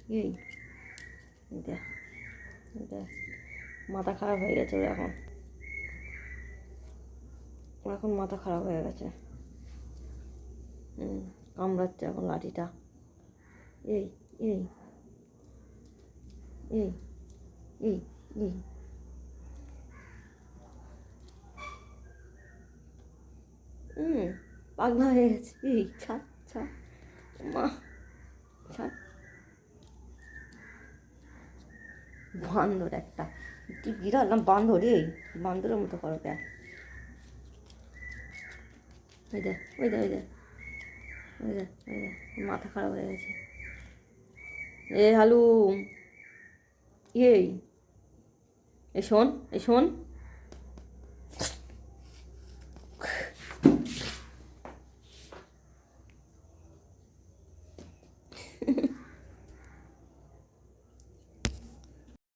এই দেখ, দেখ মাথা খারাপ হয়ে গেছে ওর এখন, ওর এখন মাথা খারাপ হয়ে গেছে। কামড়াচ্ছে এখন লাঠিটা। এই এই এই এই এই পাগলা হয়ে গেছে। এই ছাড় ছাড় মা, ছাড়। বান্দর একটা, তুই বিড়াল না বান্দর? এই বান্দরের মতো করো কেন? ওই দেখ ওই দেখ ওই দেখ ওই দেখ ওই দেখ, মাথা খারাপ হয়ে গেছে। এ হালুম, এই এ শোন, এ শোন।